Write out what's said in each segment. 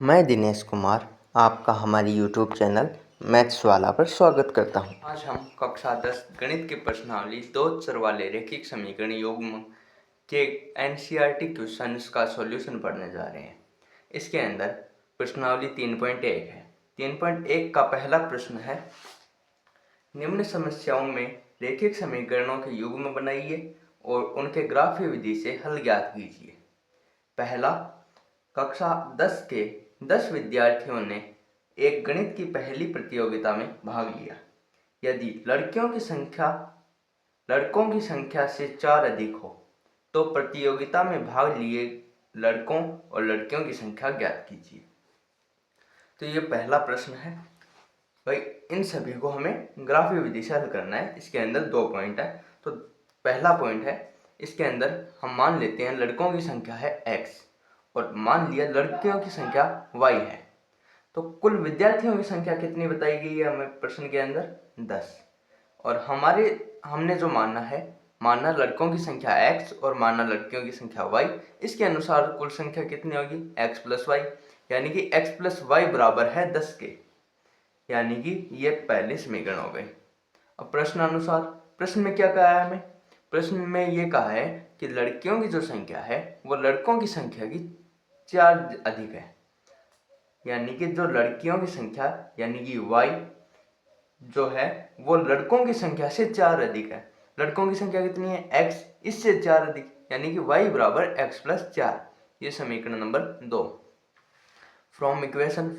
मैं दिनेश कुमार आपका हमारी यूट्यूब चैनल मैथ्स वाला पर स्वागत करता हूं। आज हम कक्षा 10 गणित की प्रश्नावली दो चर वाले रैखिक समीकरण युग्म के एनसीईआरटी क्वेश्चंस का सॉल्यूशन पढ़ने जा रहे हैं। इसके अंदर प्रश्नावली 3.1 है। 3.1 का पहला प्रश्न है, निम्न समस्याओं में रैखिक समीकरणों के युग्म बनाइए और उनके ग्राफीय विधि से हल ज्ञात कीजिए। पहला, कक्षा 10 के 10 विद्यार्थियों ने एक गणित की पहली प्रतियोगिता में भाग लिया। यदि लड़कों की संख्या से 4 अधिक हो तो प्रतियोगिता में भाग लिए लड़कों और लड़कियों की संख्या ज्ञात कीजिए। तो ये पहला प्रश्न है भाई, इन सभी को हमें ग्राफीय विधि से हल करना है। इसके अंदर 2 पॉइंट है। तो पहला पॉइंट है, इसके अंदर हम मान लेते हैं लड़कों की संख्या है x और मान लिया लड़कियों की संख्या y है। तो कुल विद्यार्थियों की संख्या कितनी बताई गई है हमें प्रश्न के अंदर? 10। और हमने जो मानना लड़कों की संख्या x और मानना लड़कियों की संख्या y। इसके अनुसार कुल संख्या कितनी होगी? x प्लस y, यानी कि x प्लस y बराबर है 10 के, यानी कि ये पहले समीकरण हो गए। अब प्रश्नानुसार प्रश्न में क्या कहा है हमें? प्रश्न में ये कहा है कि लड़कियों की जो संख्या है वो लड़कों की संख्या की 4 अधिक है, यानी कि जो लड़कियों की संख्या यानी कि y जो है वो लड़कों की संख्या से 4 अधिक है। लड़कों की संख्या कितनी है? x, इससे 4 अधिक, यानी कि y बराबर x प्लस 4। ये समीकरण नंबर 2। फ्रॉम इक्वेशन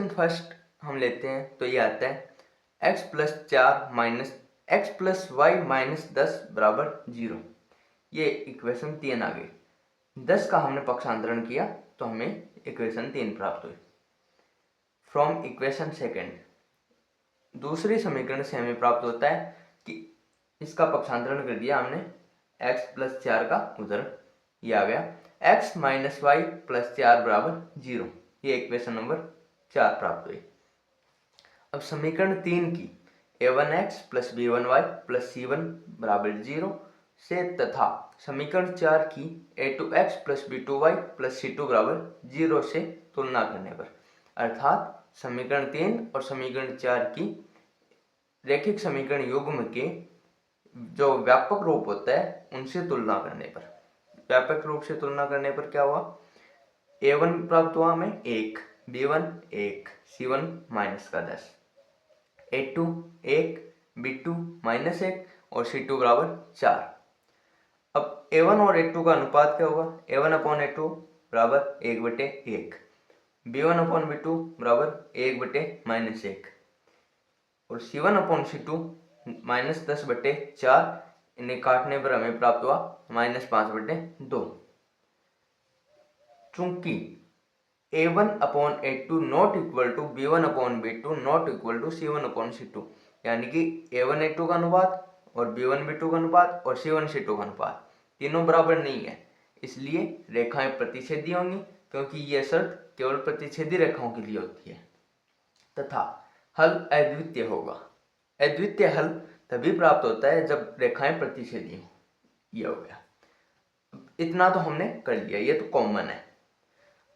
फर्स्ट हम लेते हैं तो ये आता है x plus 4 minus x plus y minus 10 बराबर 0। ये इक्वेशन 3 आ गई। 10 का हमने पक्षांतरण किया तो हमें इक्वेशन 3 प्राप्त हुई। फ्रॉम इक्वेशन सेकेंड, दूसरी समीकरण से हमें प्राप्त होता है कि इसका पक्षांतरण कर दिया हमने, x प्लस 4 का उधर ये आ गया, x माइनस वाई प्लस 4 बराबर 0। ये इक्वेशन नंबर 4 प्राप्त हुई। अब समीकरण 3 की a1x plus b1y plus c1 बराबर 0 से तथा समीकरण 4 की a2x plus b2y plus c2 बराबर 0 से तुलना करने पर, अर्थात समीकरण 3 और समीकरण 4 की रैखिक समीकरण युग्म के जो व्यापक रूप होता है उनसे तुलना करने पर, व्यापक रूप से तुलना करने पर क्या हुआ? a1 प्राप्त हुआ हमें 1, b1 1, c1 माइनस का 10, a2 1, b2 माइनस 1 और c2 बराबर 4। अब a1 और a2 का अनुपात क्या होगा? a1 अपॉन a2 बराबर 1/1, b1 अपॉन b2 बराबर 1/-1 और c1 अपॉन c2 माइनस 10/4। इन्हें काटने पर हमें प्राप्त हुआ -5/2। चूंकि a1 upon a2 not equal to b1 upon b2 not equal to c1 upon c2, यानी कि a1 a2 का अनुपात और b1 b2 का अनुपात और c1 c2 का अनुपात तीनों बराबर नहीं है, इसलिए रेखाएं प्रतिच्छेदी होंगी, क्योंकि यह शर्त केवल प्रतिच्छेदी रेखाओं के लिए होती है, तथा हल अद्वितीय होगा। अद्वितीय हल तभी प्राप्त होता है जब रेखाएं प्रतिच्छेदी हों। यह हो गया। इतना तो हमने कर लिया, ये तो कॉमन है।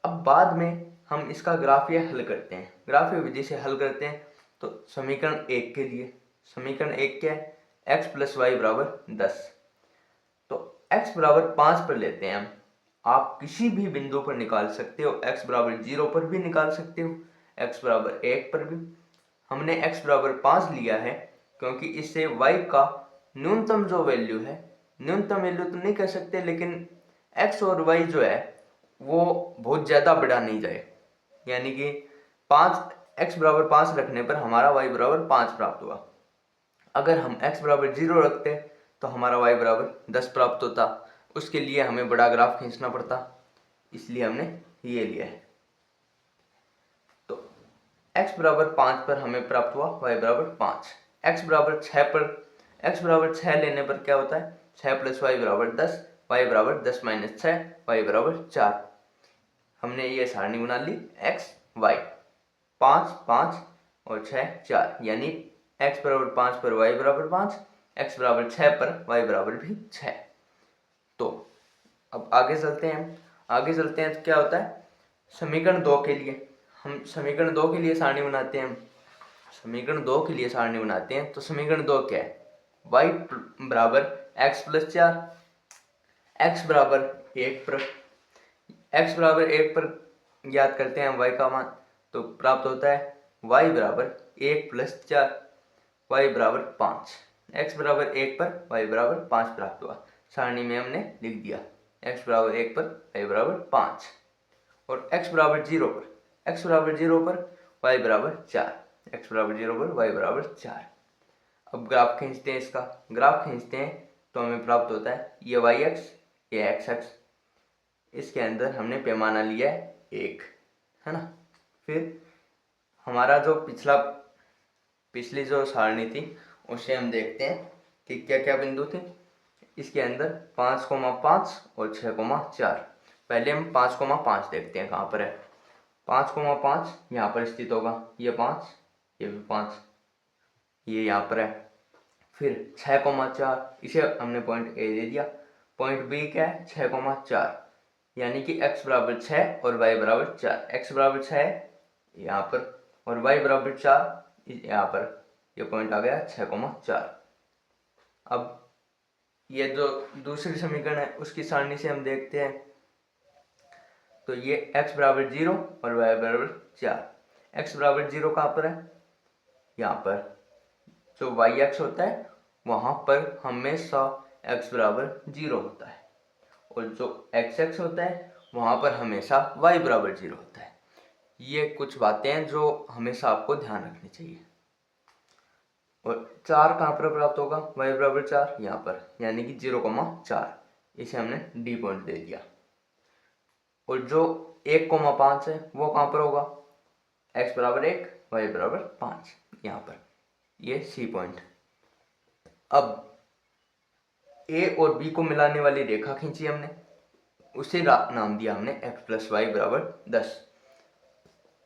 अब बाद में हम इसका ग्राफीय हल करते हैं, ग्राफीय विधि से हल करते हैं। तो समीकरण 1 के लिए समीकरण 1 क्या है? x प्लस वाई बराबर 10। तो x बराबर 5 पर लेते हैं हम। आप किसी भी बिंदु पर निकाल सकते हो, x बराबर 0 पर भी निकाल सकते हो, x बराबर 1 पर भी। हमने x बराबर 5 लिया है क्योंकि इससे y का न्यूनतम जो वैल्यू है, न्यूनतम वैल्यू तो नहीं कह सकते, लेकिन x और y जो है वो बहुत ज़्यादा बढ़ा नहीं जाए, यानी कि 5 x बराबर 5 रखने पर हमारा y बराबर 5 प्राप्त हुआ। अगर हम x बराबर 0 रखते तो हमारा y बराबर 10 प्राप्त होता। उसके लिए हमें बड़ा ग्राफ खींचना पड़ता, इसलिए हमने ये लिया है। तो x बराबर 5 पर हमें प्राप्त हुआ y बराबर 5। x बराबर 6 लेने पर क्या होता है? 6 प्लस y बराबर 10, y बराबर 10 माइनस 6, y बराबर 4। हमने ये सारणी बना ली x y, 5 5 और 6 4, यानी x बराबर 5 पर y बराबर 5, x बराबर 6 पर y बराबर भी 6। तो अब आगे चलते हैं तो क्या होता है? समीकरण 2 के लिए हम समीकरण 2 के लिए सारणी बनाते हैं। समीकरण 2 के लिए सारणी बनाते हैं तो समीकरण 2 क्या है? y बराबर x प्लस 4, x बराबर 1 पर ज्ञात करते हैं y का मान, तो प्राप्त होता है y बराबर 1 प्लस 4, y बराबर 5। x बराबर 1 पर y बराबर 5 प्राप्त हुआ। सारणी में हमने लिख दिया x बराबर 1 पर y बराबर 5 और x बराबर 0 पर y बराबर 4, x बराबर 0 पर y बराबर 4। अब ग्राफ खींचते हैं, इसका ग्राफ खींचते हैं तो हमें प्राप्त होता है ये y-x, ये x-x, इसके अंदर हमने पैमाना लिया है 1, है ना। फिर हमारा जो पिछली जो सारणी थी उसे हम देखते हैं कि क्या क्या बिंदु थे। इसके अंदर 5,5 और 6,4। पहले हम 5,5 देखते हैं कहाँ पर है। 5,5 यहाँ पर स्थित होगा, ये 5, ये भी 5, ये यहाँ पर है। फिर 6,4 इसे हमने पॉइंट ए दे दिया, पॉइंट बी क्या है 6,4, यानी कि x बराबर 6 और y बराबर 4। x बराबर 6 यहाँ पर और y बराबर 4 यहाँ पर, ये पॉइंट आ गया 6,4। अब ये जो दूसरी समीकरण है उसकी सारणी से हम देखते हैं तो ये x बराबर 0 और y बराबर 4। x बराबर 0 कहाँ पर है? यहाँ पर। जो y-x होता है वहाँ पर हमेशा x बराबर 0 होता है और जो x-x होता है वहाँ पर हमेशा y बराबर 0 होता है। ये कुछ बातें हैं जो हमेशा आपको ध्यान रखनी चाहिए। और 4 कहाँ पर प्राप्त होगा? y बराबर 4 यहाँ पर, यानी कि 0,4, इसे हमने d पॉइंट दे दिया। और जो 1,5 है वो कहाँ पर होगा? x बराबर 1 y बराबर 5, यहाँ पर, ये c पॉइंट। अब a और b को मिलाने वाली रेखा खींची हमने, उसे नाम दिया हमने x प्लस वाई बराबर 10।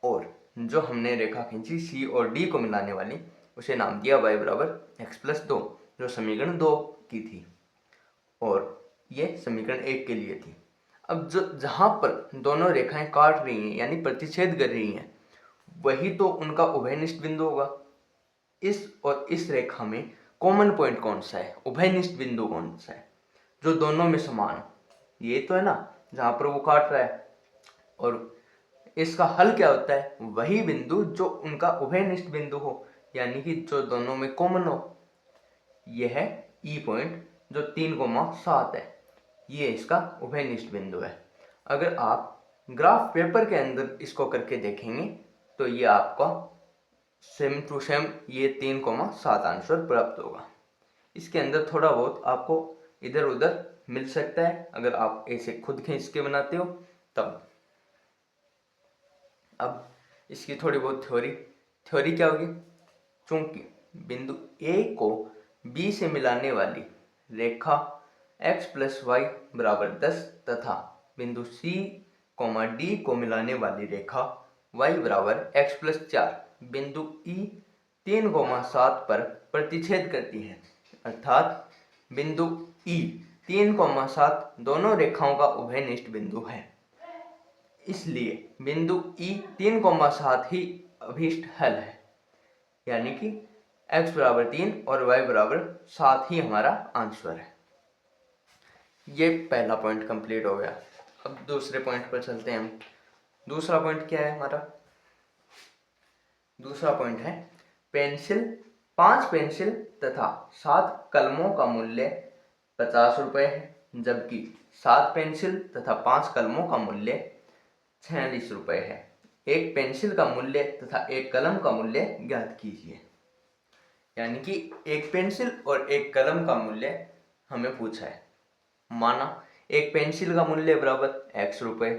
और जो हमने रेखा खींची c और d को मिलाने वाली उसे नाम दिया y बराबर x प्लस 2, जो समीकरण 2 की थी और ये समीकरण 1 के लिए थी। अब जो जहाँ पर दोनों रेखाएं काट रही हैं यानी प्रतिच्छेद कर रही हैं, वही तो उनका उभयनिष्ठ बिंदु होगा। इस और इस रेखा में कॉमन पॉइंट कौन सा है? उभयनिष्ठ बिंदु कौन सा है जो दोनों में समान है? ये तो है ना, जहाँ पर वो काट रहा है। और इसका हल क्या होता है? वही बिंदु जो उनका उभयनिष्ठ बिंदु हो, यानी कि जो दोनों में कॉमन हो। यह है ई पॉइंट जो 3,7 है, ये इसका उभयनिष्ठ बिंदु है। अगर आप ग्राफ पेपर के अंदर इसको करके देखेंगे तो ये आपका सेम टू सेम ये 3,7 आंसर प्राप्त होगा। इसके अंदर थोड़ा बहुत आपको इधर उधर मिल सकता है अगर आप ऐसे खुद खींच के बनाते हो तब। अब इसकी थोड़ी बहुत थ्योरी क्या होगी? चूंकि बिंदु A को B से मिलाने वाली रेखा x प्लस वाई बराबर 10 तथा बिंदु C, D को मिलाने वाली रेखा y बराबर x प्लस 4 बिंदु E 3,7 पर प्रतिच्छेद करती है, अर्थात बिंदु E 3,7 दोनों रेखाओं का उभयनिष्ठ बिंदु है। इसलिए बिंदु E 3,7 ही अभीष्ट हल है, यानी कि x बराबर 3 और y बराबर 7 ही हमारा आंसर है। ये पहला पॉइंट कंप्लीट हो गया। अब दूसरे पॉइंट पर चलते हैं हम। दूसरा पॉइंट क्या है हमारा? दूसरा पॉइंट है 5 पेंसिल तथा 7 कलमों का मूल्य 50 रुपये है, जबकि 7 पेंसिल तथा 5 कलमों का मूल्य 46 रुपये है। एक पेंसिल का मूल्य तथा एक कलम का मूल्य ज्ञात कीजिए। यानी कि एक पेंसिल और एक कलम का मूल्य हमें पूछा है। माना एक पेंसिल का मूल्य बराबर x रुपये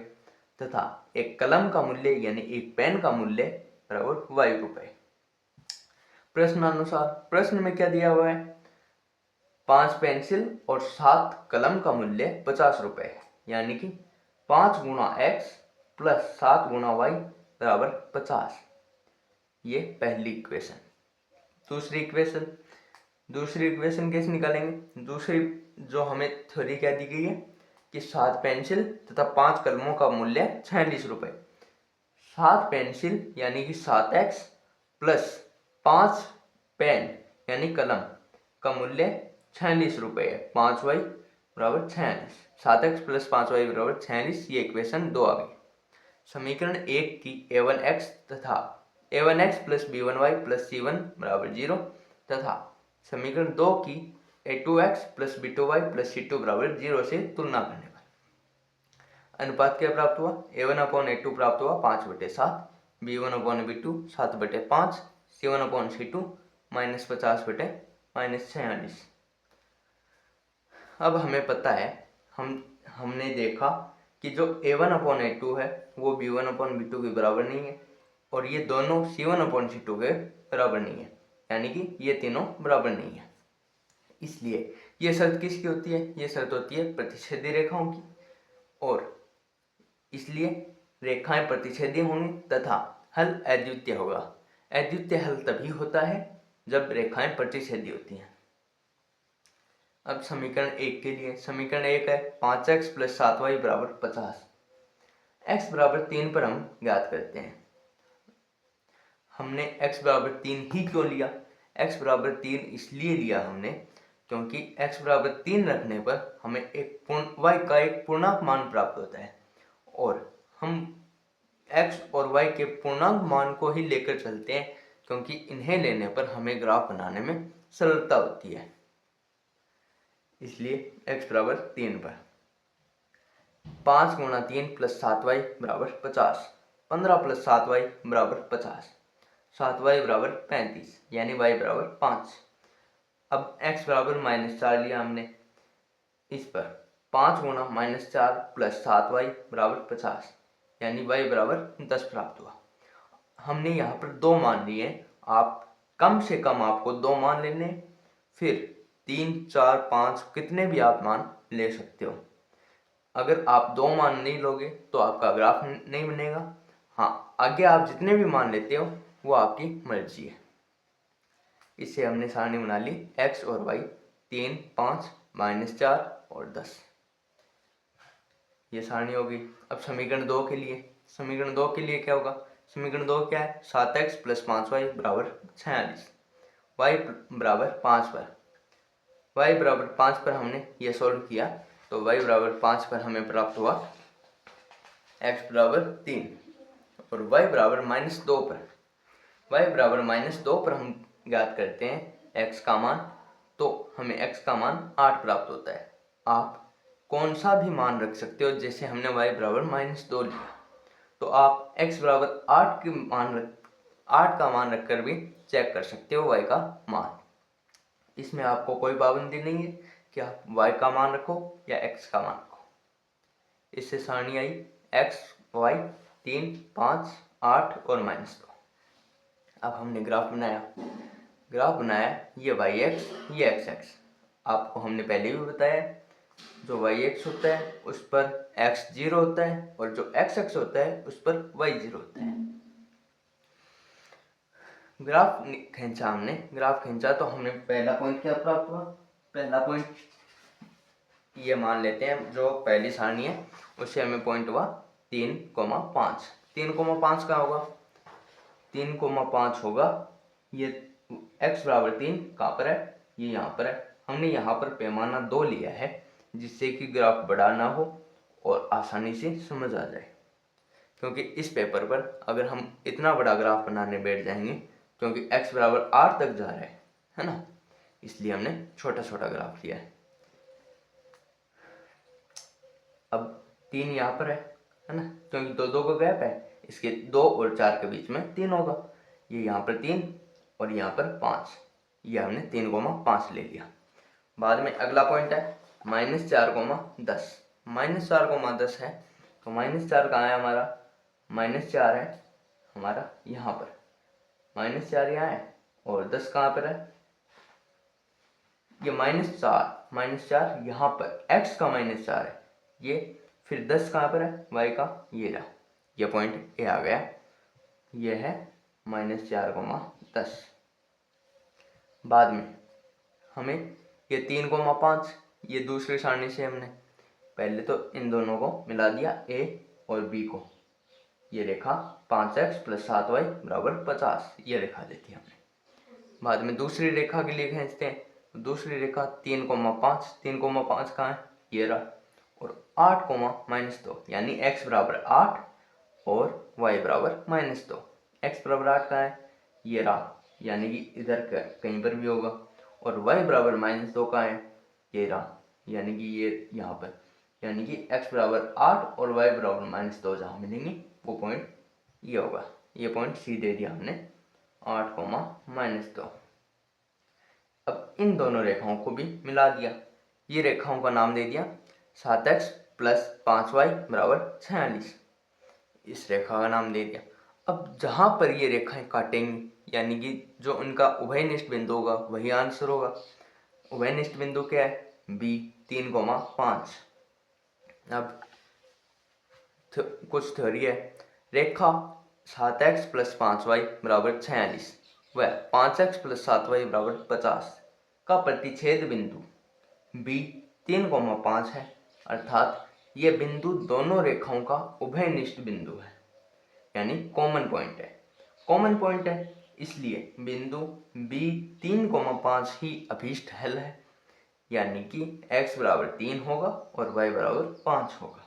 तथा एक कलम का मूल्य यानी एक पेन का मूल्य बराबर y रुपये। प्रश्नानुसार प्रश्न में क्या दिया हुआ है? 5 पेंसिल और 7 कलम का मूल्य 50 रुपये है, यानी कि 5 गुणा x प्लस 7 गुणा y बराबर 50। ये पहली इक्वेशन। दूसरी इक्वेशन कैसे निकालेंगे? दूसरी जो हमें थ्योरी क्या दी गई है कि 7 पेंसिल तथा 5 कलमों का मूल्य 46 रुपये, 7 पेंसिल यानी कि 7x प्लस 5 पेन यानी कलम का मूल्य 46 रुपये है। 5y बराबर 46, 7x प्लस 5y बराबर 46, ये इक्वेशन 2 आ गई। समीकरण 1 की a1x तथा a1x plus b1y plus c1 बराबर 0 तथा समीकरण 2 की a2x plus b2y plus c2 बराबर 0 से तुलना करने पर अनुपात क्या प्राप्त हुआ? a1/a2 प्राप्त हुआ 5/7, b1/b2 7/5, c1/c2 -50/-46। अब हमें पता है, हमने देखा कि जो a1/a2 है वो b1/b2 के बराबर नहीं है और ये दोनों c1/c2 के बराबर नहीं है, यानी कि ये तीनों बराबर नहीं है। इसलिए ये शर्त किसकी होती है? ये शर्त होती है प्रतिच्छेदी रेखाओं की, और इसलिए रेखाएं प्रतिच्छेदी होंगी तथा हल अद्वितीय होगा। अद्वितीय हल तभी होता है जब रेखाएं प्रतिच्छेदी होती हैं। अब समीकरण 1 के लिए, समीकरण 1 है 5x प्लस 7y बराबर 50। x बराबर 3 पर हम ज्ञात करते हैं। हमने x बराबर 3 ही क्यों लिया? x बराबर 3 इसलिए लिया हमने क्योंकि x बराबर 3 रखने पर हमें y का एक पूर्णांक मान प्राप्त होता है, और हम x और y के पूर्णांक मान को ही लेकर चलते हैं क्योंकि इन्हें लेने पर हमें ग्राफ बनाने में सरलता होती है। इसलिए x बराबर 3 पर 5 गुणा 3 प्लस 7y बराबर 50, 15 प्लस 7y बराबर 50, 7y बराबर 35 यानी y बराबर 5। अब x बराबर -4 लिया हमने, इस पर 5 गुणा -4 प्लस 7y बराबर 50 यानी y बराबर 10 प्राप्त हुआ। हमने यहाँ पर 2 मान लिए, आप कम से कम आपको 2 मान लेने, फिर 3, 4, 5 कितने भी आप मान ले सकते हो। अगर आप 2 मान नहीं लोगे तो आपका ग्राफ नहीं बनेगा। हाँ, आगे आप जितने भी मान लेते हो वो आपकी मर्जी है। इससे हमने सारणी बना ली x और y 3, 5, -4 और 10, ये सारणी होगी। अब समीकरण 2 के लिए, समीकरण 2 के लिए क्या होगा? समीकरण 2 क्या है? 7x प्लस 5y बराबर 46, y बराबर 5 पर, y बराबर 5 पर हमने ये सोल्व किया तो y बराबर 5 पर हमें प्राप्त हुआ x बराबर 3, और y बराबर -2 पर, y बराबर -2 पर हम ज्ञात करते हैं x का मान, तो हमें x का मान 8 प्राप्त होता है। आप कौन सा भी मान रख सकते हो, जैसे हमने y बराबर -2 लिया तो आप x बराबर 8 का मान रखकर भी चेक कर सकते हो y का मान। इसमें आपको कोई पाबंदी नहीं है कि आप y का मान रखो या x का मान रखो। इससे सारणी आई x, y 3, 5, 8 और -2। अब हमने ग्राफ बनाया, ये y-x, ये x-x। आपको हमने पहले भी बताया, जो y-x होता है उस पर x 0 होता है और जो x-x होता है उस पर y 0 होता है। ग्राफ खींचा तो हमें पहला पॉइंट क्या प्राप्त हुआ? पहला पॉइंट ये मान लेते हैं, जो पहली सारणी है उससे हमें पॉइंट हुआ 3,5। 3,5 कहाँ होगा? 3,5 होगा, ये x बराबर 3 कहाँ पर है? ये यहाँ पर है। हमने यहाँ पर पैमाना 2 लिया है जिससे कि ग्राफ बड़ा ना हो और आसानी से समझ आ जाए, क्योंकि इस पेपर पर अगर हम इतना बड़ा ग्राफ बनाने बैठ जाएंगे, क्योंकि x बराबर 8 तक जा रहा है ना, इसलिए हमने छोटा छोटा ग्राफ लिया है। अब 3 यहाँ पर है ना, क्योंकि 2 का गैप है, इसके 2 और 4 के बीच में 3 होगा। ये यहाँ पर 3 और यहाँ पर 5, ये हमने 3,5 ले लिया। बाद में अगला पॉइंट है -4,10। -4,10 है तो -4 कहाँ है हमारा? -4 है हमारा यहाँ पर, -4 यहाँ है और 10 कहाँ पर है? ये -4 यहाँ पर x का -4 है ये, फिर 10 कहाँ पर है? y का, ये रहा, ये पॉइंट ए आ गया, ये है -4,10। बाद में हमें ये 3,5, ये दूसरी सारणी से हमने पहले तो इन दोनों को मिला दिया, a और b को, ये रेखा 5x प्लस 7y बराबर 50, ये रेखा देती है हमने। बाद में दूसरी रेखा के लिए खींचते हैं। दूसरी रेखा 3,5, 3,5 कहाँ है, ये रहा, और 8,-2 यानी x बराबर 8 और y बराबर -2। x बराबर 8 कहाँ है, ये रहा, यानी कि इधर कहीं पर भी होगा, और y बराबर -2 कहाँ है, ये रहा, यानी कि ये यहाँ पर, यानी कि x बराबर 8 और y बराबर -2 जहाँ मिलेंगे वो पॉइंट ये होगा। ये पॉइंट सी दे दिया हमने 8,-2। अब इन दोनों रेखाओं को भी मिला दिया। ये रेखाओं का नाम दे दिया 7x प्लस 5y बराबर 46, इस रेखा का नाम दे दिया। अब जहाँ पर ये रेखाएं काटेंगी यानी कि जो उनका उभयनिष्ठ बिंदु होगा वही आंसर होगा। उभयनिष्ठ बिंदु क्या है, b 3,5। अब कुछ थ्योरी है, रेखा 7x प्लस 5y बराबर 46 व 5x प्लस 7y बराबर 50 का प्रतिच्छेद बिंदु b 3,5 है, अर्थात ये बिंदु दोनों रेखाओं का उभयनिष्ठ बिंदु है, यानी कॉमन पॉइंट है। कॉमन पॉइंट है इसलिए बिंदु b 3,5 ही अभीष्ट हल है, यानी कि x बराबर 3 होगा और y बराबर 5 होगा।